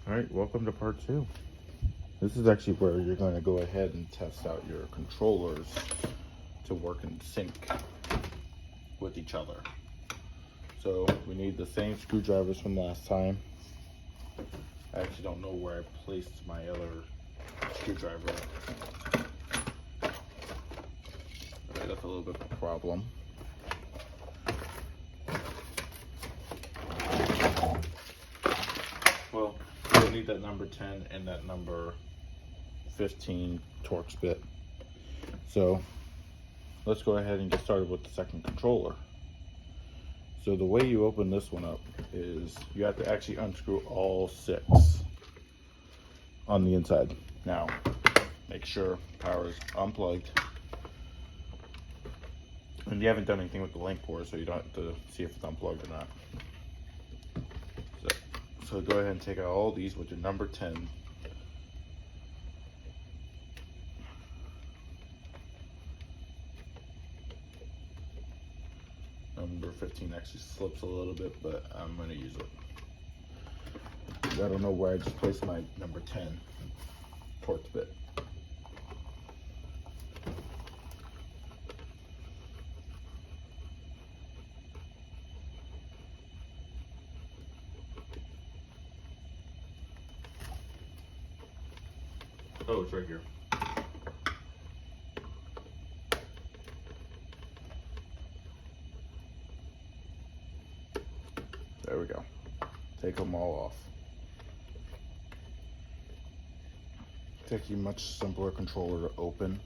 Alright, welcome to part 2. This is actually where you're going to go ahead and test out your controllers to work in sync with each other. So we need the same screwdrivers from last time. I actually don't know where I placed my other screwdriver. Alright, that's a little bit of a problem. Well, you'll need that number 10 and that number 15 Torx bit. So let's go ahead and get started with the second controller. So the way you open this one up is you have to actually unscrew all 6 on the inside. Now, make sure power is unplugged. And you haven't done anything with the link port, so you don't have to see if it's unplugged or not. So go ahead and take out all these with your number 10. Number 15 actually slips a little bit, but I'm going to use it. I don't know where I just placed my number 10 Torx bit. Oh, it's right here. There we go. Take them all off. It's actually a much simpler controller to open.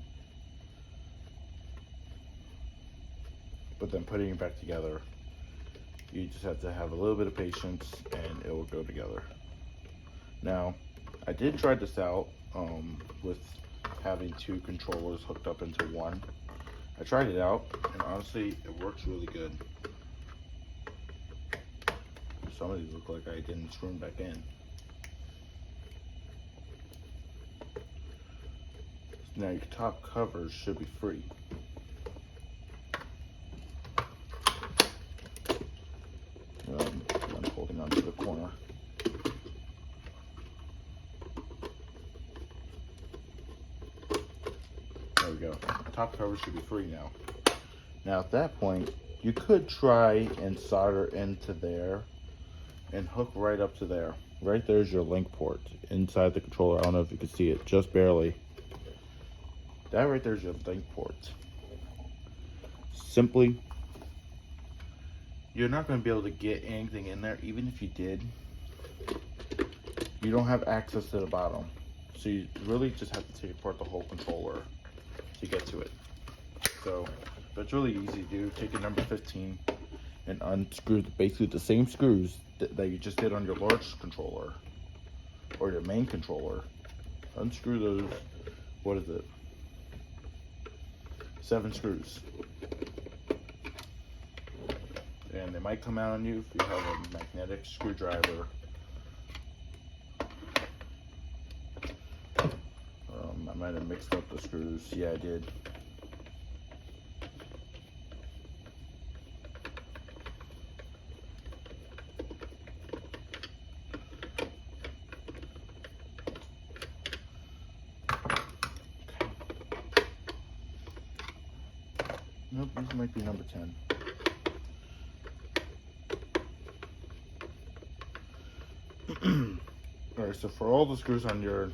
But then putting it back together, you just have to have a little bit of patience and it will go together. Now, I did try this out with having 2 controllers hooked up into one. I tried it out and honestly it works really good. Some of these look like I didn't screw them back in. Now your top covers should be free. I'm holding onto the corner. There we go. Top cover should be free now. Now at that point, you could try and solder into there and hook right up to there. Right there's your link port inside the controller. I don't know if you can see it, just barely. That right there's your link port. Simply, you're not going to be able to get anything in there. Even if you did, you don't have access to the bottom. So you really just have to take apart the whole controller to get to it. So, but it's really easy to do. Take a number 15 and unscrew basically the same screws that you just did on your large controller or your main controller. Unscrew those, what is it? 7 screws. And they might come out on you if you have a magnetic screwdriver. I might have mixed up the screws. Yeah, I did. Nope, these might be number 10. Alright, so for all the screws on your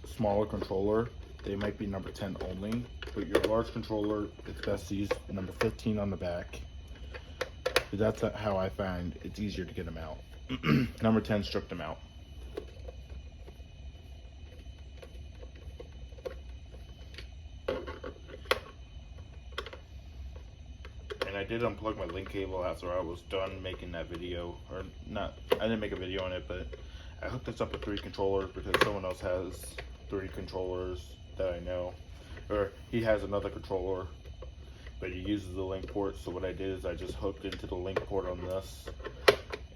smaller controller, they might be number 10 only. But your large controller, it's best to use number 15 on the back. But that's how I find it's easier to get them out. Number 10 stripped them out. I did unplug my link cable after I was done making that video, or not, I didn't make a video on it, but I hooked this up with 3 controllers because someone else has 3 controllers that I know, or he has another controller, but he uses the link port. So what I did is I just hooked into the link port on this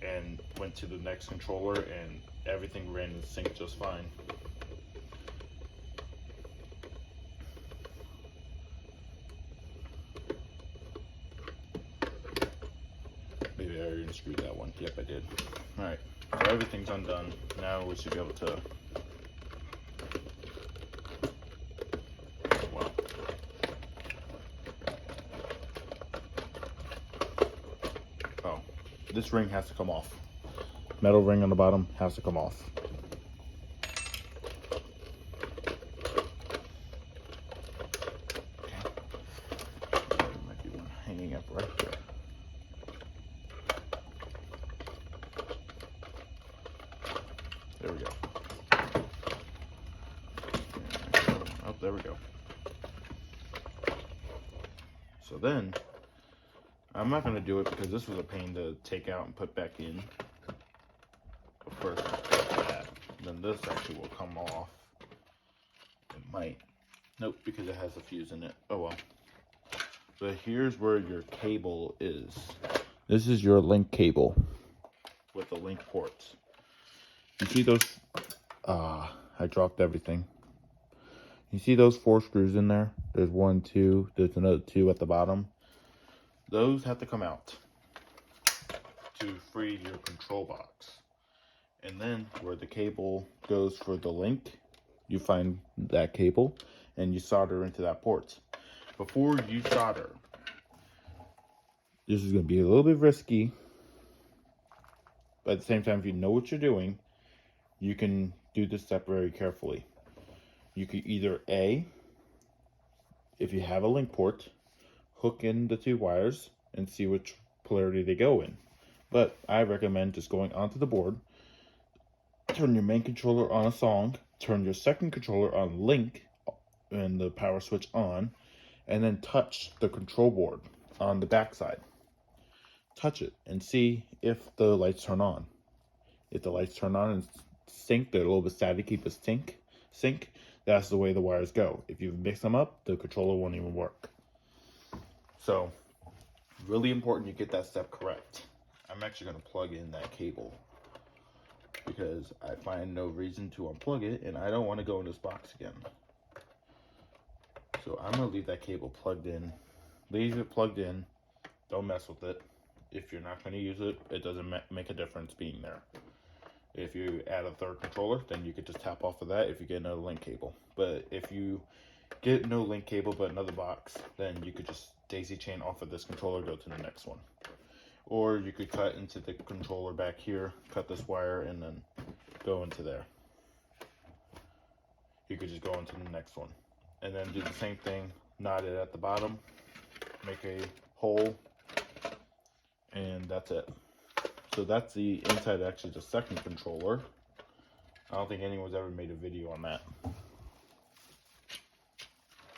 and went to the next controller and everything ran in sync just fine. Maybe I already unscrewed that one. Yep, I did. Alright, so everything's undone. Now we should be able to, well, oh, this ring has to come off. Metal ring on the bottom has to come off. Okay. There might be one hanging up right there. There we go. Oh, there we go. So then, I'm not going to do it because this was a pain to take out and put back in. But first, I'll put that. Then this actually will come off. It might. Nope, because it has a fuse in it. Oh well. So here's where your cable is. This is your link cable with the link ports. You see those, I dropped everything. You see those 4 screws in there? There's 1, 2, there's another 2 at the bottom. Those have to come out to free your control box. And then where the cable goes for the link, you find that cable and you solder into that port. Before you solder, this is going to be a little bit risky, but at the same time, if you know what you're doing, you can do this step very carefully. You could either A, if you have a link port, hook in the 2 wires and see which polarity they go in. But I recommend just going onto the board, turn your main controller on a song, turn your second controller on link and the power switch on, and then touch the control board on the back side. Touch it and see if the lights turn on. If the lights turn on and sync, they're a little bit staticky but sync, that's the way the wires go. If you mix them up, the controller won't even work. So, really important you get that step correct. I'm actually going to plug in that cable because I find no reason to unplug it and I don't want to go in this box again. So I'm going to leave that cable plugged in. Leave it plugged in. Don't mess with it. If you're not going to use it, it doesn't make a difference being there. If you add a 3rd controller, then you could just tap off of that if you get another link cable. But if you get no link cable but another box, then you could just daisy chain off of this controller, go to the next one. Or you could cut into the controller back here, cut this wire, and then go into there. You could just go into the next one. And then do the same thing, knot it at the bottom, make a hole, and that's it. So that's the inside, actually, the second controller. I don't think anyone's ever made a video on that.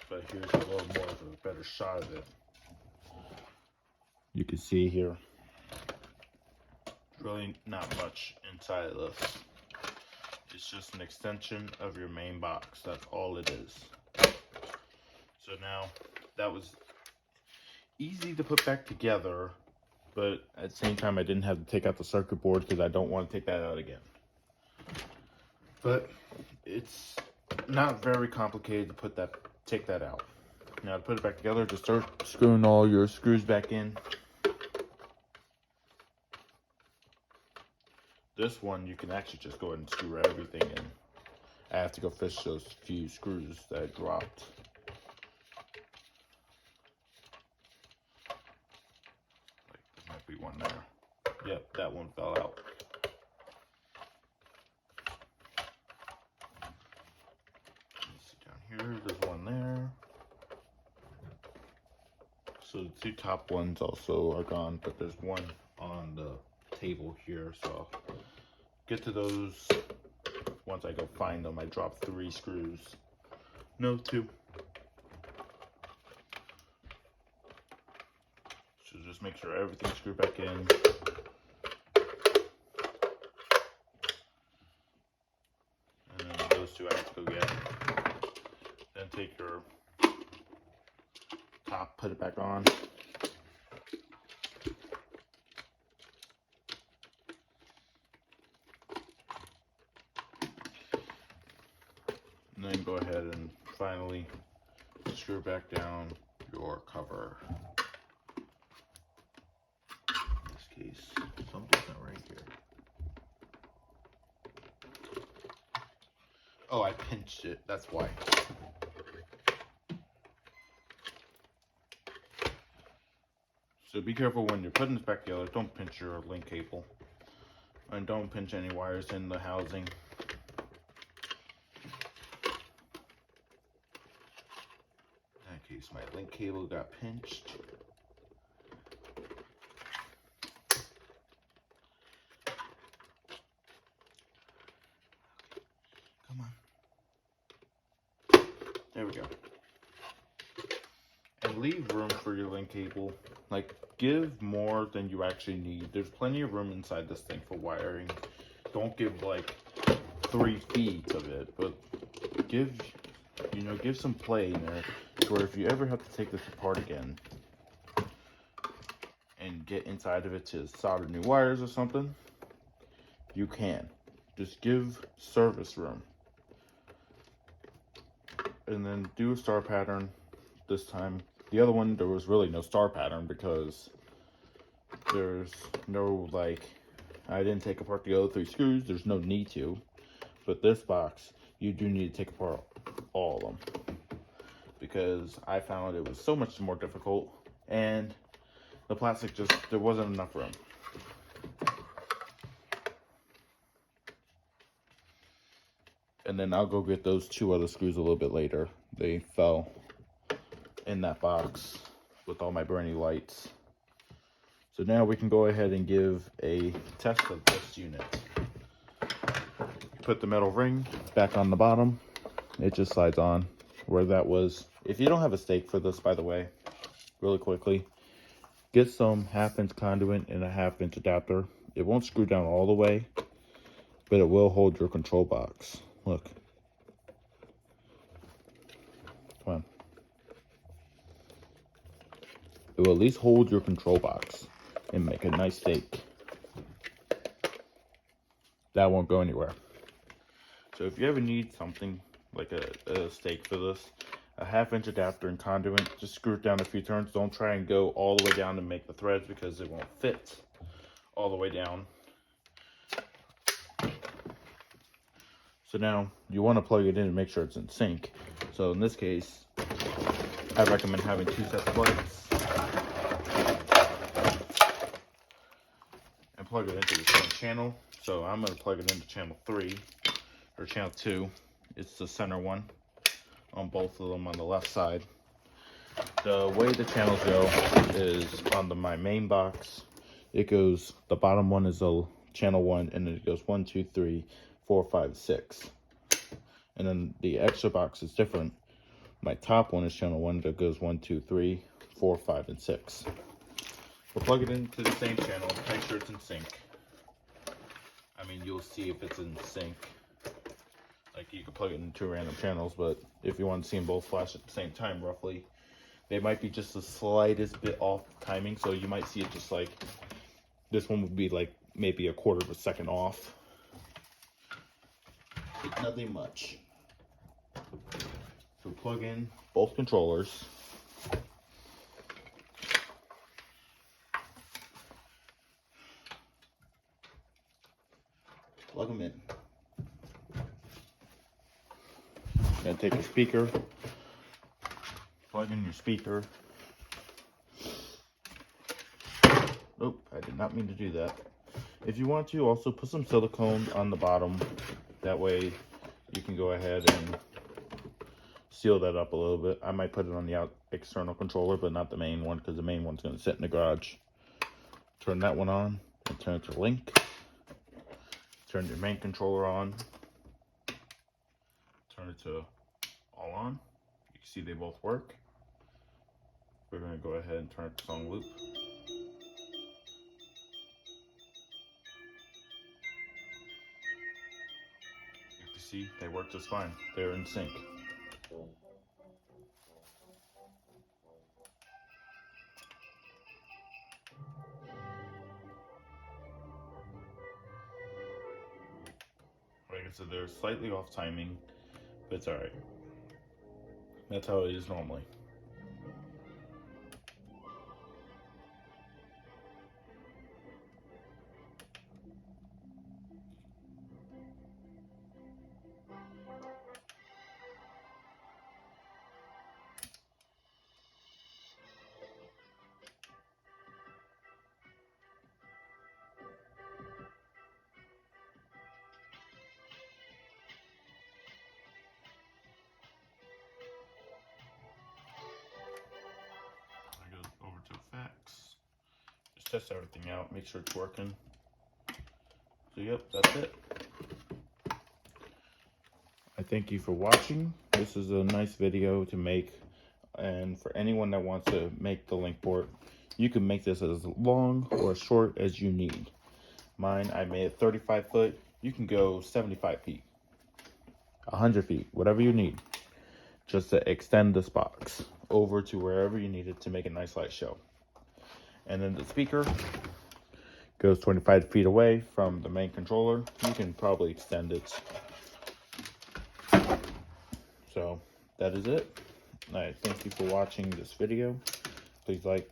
But here's a little more of a better shot of it. You can see here, really not much inside of this. It's just an extension of your main box. That's all it is. So now, that was easy to put back together, but at the same time I didn't have to take out the circuit board because I don't want to take that out again. But it's not very complicated to take that out. Now to put it back together, just start screwing all your screws back in. This one you can actually just go ahead and screw everything in. I have to go fish those few screws that I dropped. There might be one there. Yep, that one fell out. Let's see down here, there's one there. So the 2 top ones also are gone, but there's one on the table here, so I'll get to those once I go find them. I dropped 3 screws. No, 2. So just make sure everything's screwed back in. And then those 2 I have to go get. Then take your top, put it back on. And then go ahead and finally screw back down your cover. In this case, something's not right here. Oh, I pinched it. That's why. So be careful when you're putting this back together. Don't pinch your link cable. And don't pinch any wires in the housing. In that case, my link cable got pinched. Come on. There we go. And leave room for your link cable. Like, give more than you actually need. There's plenty of room inside this thing for wiring. Don't give like 3 feet of it, but give some play in there to where if you ever have to take this apart again and get inside of it to solder new wires or something, you can. Just give service room. And then do a star pattern this time. The other one, there was really no star pattern because there's no, like, I didn't take apart the other 3 screws. There's no need to. But this box, you do need to take apart all of them. Because I found it was so much more difficult. And the plastic just, there wasn't enough room. And then I'll go get those 2 other screws a little bit later. They fell in that box with all my brand new lights. So now we can go ahead and give a test of this unit. Put the metal ring back on the bottom. It just slides on where that was. If you don't have a stake for this, by the way, really quickly, get some 1/2-inch conduit and a 1/2-inch adapter. It won't screw down all the way, but it will hold your control box. Look. Come on. It will at least hold your control box and make a nice stake. That won't go anywhere. So if you ever need something like a stake for this, a 1/2-inch adapter and conduit, just screw it down a few turns. Don't try and go all the way down to make the threads because it won't fit all the way down. So now you want to plug it in and make sure it's in sync. So in this case, I recommend having 2 sets of lights and plug it into the same channel. So I'm going to plug it into channel 3 or channel 2. It's the center one on both of them on the left side. The way the channels go is on my main box. It goes, the bottom one is a channel 1, and then it goes 1, 2, 3, 4, 5, 6. And then the extra box is different. My top one is channel 1 that goes 1, 2, 3, 4, 5, and 6. We'll plug it into the same channel, make sure it's in sync. I mean, you'll see if it's in sync. Like, you can plug it into 2 random channels, but if you want to see them both flash at the same time, roughly, they might be just the slightest bit off timing. So you might see it just like, this one would be like maybe 1/4 second off. But nothing much. So plug in both controllers. Plug them in. Gonna take your speaker, plug in your speaker. Nope, I did not mean to do that. If you want to, also put some silicone on the bottom. That way you can go ahead and seal that up a little bit. I might put it on the external controller, but not the main one, because the main one's going to sit in the garage. Turn that one on and turn it to link. Turn your main controller on. Turn it to all on. You can see they both work. We're going to go ahead and turn it to song loop. You can see they work just fine. They're in sync. Like I said, they're slightly off timing, but it's alright. That's how it is normally. test everything out, make sure it's working. So yep, that's it. I thank you for watching. This is a nice video to make, and for anyone that wants to make the link port, you can make this as long or as short as you need. Mine, I made it 35 foot. You can go 75 feet, 100 feet, whatever you need, just to extend this box over to wherever you need it to make a nice light show. And then the speaker goes 25 feet away from the main controller. You can probably extend it. So that is it. I thank you for watching this video. Please like,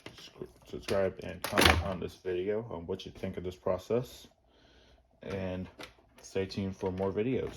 subscribe, and comment on this video on what you think of this process. And stay tuned for more videos.